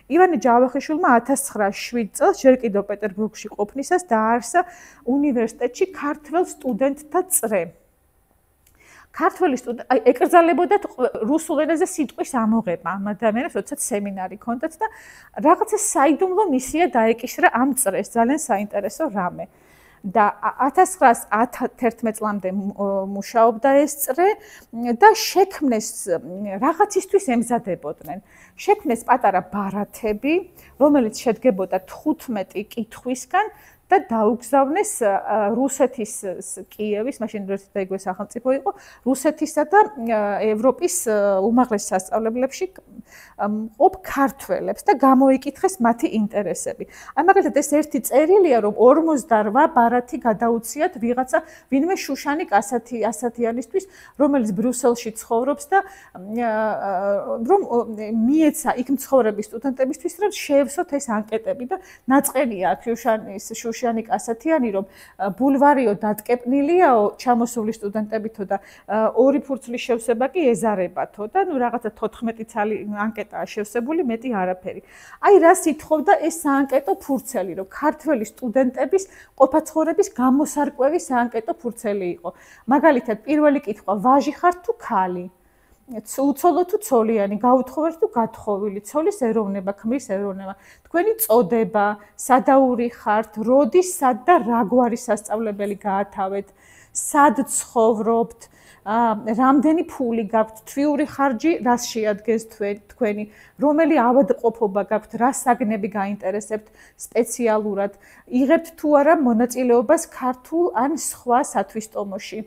ივანე ჯავახიშვილმა 1907 წელს ჯერ კიდევ პეტერბურგში ყოფნისას დააარსა უნივერსიტეტში ქართველ სტუდენტთა წრე. ქართველი სტუდენტი ეკრძალებოდათ რუსულ ენაზე სიტყვის ამოღება ამ ადამიანებს, როდესაც სემინარი ჰქონდათ და რაღაცა საიდუმლო მისია დაეკისრა ამ წრეს, ძალიან საინტერესო რამე. და 1911 წლამდე მუშაობდა ეს წრე და შექმნეს რაღაცისთვის ემზადებოდნენ. შექმნეს პატარა ბარათები, რომელიც შედგებოდა 15 კითხვისგან და დაუგზავნეს რუსეთის კიევის, მაშინ რუსეთის ეგრე სახელმწიფო იყო, რუსეთისა და ევროპის უმაღლეს სასწავლებლებში მყოფ ქართველებს და გამოიკითხეს მათი ინტერესები. აი მაგალითად ეს ერთი წერილია, რომ 48 ბარათი გადაუციათ ვიღაცა ვინმე შუშანიკ ასათიანისთვის, რომელიც ბრიუსელში ცხოვრობს და რომ მიეცა იქ მცხოვრები სტუდენტებისთვის, რომ შეევსოთ ეს ანკეტები და ნაწყენია აქ შუშანიკ ასათიანი, რომ ბულვარიო დატკეპნილიაო ჩამოსული სტუდენტებითო და ორი ფურცლის შევსება კი ეზარებათო და ნუ რაღაცა 14 ცალი ანკეტაა შევსებული, მეტი არაფერი. აი რას ითხოვდა ეს საანკეტო ფურცელი, რომ ქართველი სტუდენტების ყოფაცხოვრების გამოსარკვევის საანკეტო ფურცელი იყო. მაგალითად, პირველი კითხვა: ვაჟი ხარ თუ ქალი? უცოლო თუ ცოლიანი, გაუთხოვარ თუ გათხოვილი, ცოლის ეროვნება, ქმრის ეროვნება, თქვენი წოდება, სადაური ხართ, როდის, სად და რა გვარი სასწავლებელი გაათავეთ, სად ცხოვრობთ, რამდენი ფული გაქვთ, თვიური ხარჯი რას შეადგენს თქვენი, რომელი ავადმყოფობა გაქვთ, რა საგნები გაინტერესებთ სპეციალურად, იღებთ თუ არა მონაწილეობას ქართულ ან სხვა სათვისტომოში,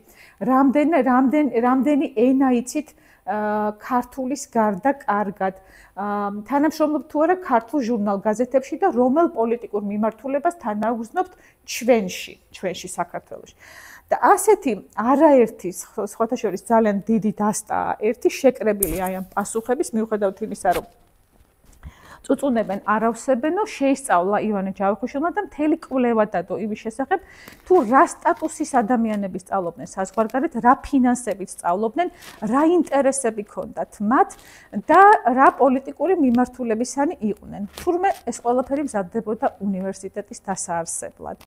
რამდენი ენა იცით ქართულის გარდა კარგად, თანამშრომლობთ თუ არა ქართულ ჟურნალ-გაზეთებში და რომელ პოლიტიკურ მიმართულებას თანაუგრძნობთ ჩვენში საქართველოში. და ასეთი არაერთი სხვათა შორის ძალიან დიდი დასტაა ერთი შეკრებილი აი ამ პასუხების მიუხედავად იმისა, რომ წუწუნებენ არავსებენო, შეისწავლა ივანე ჯავახიშვილმა და მთელი კვლევა დადო იმის შესახებ, თუ რა სტატუსის ადამიანები სწავლობდნენ საზღვარგარეთ, რა ფინანსებით სწავლობდნენ, რა ინტერესები ჰქონდათ მათ და რა პოლიტიკური მიმართულებისანი იყვნენ. თურმე ეს ყველაფერი მზადდებოდა უნივერსიტეტის დასაარსებლად.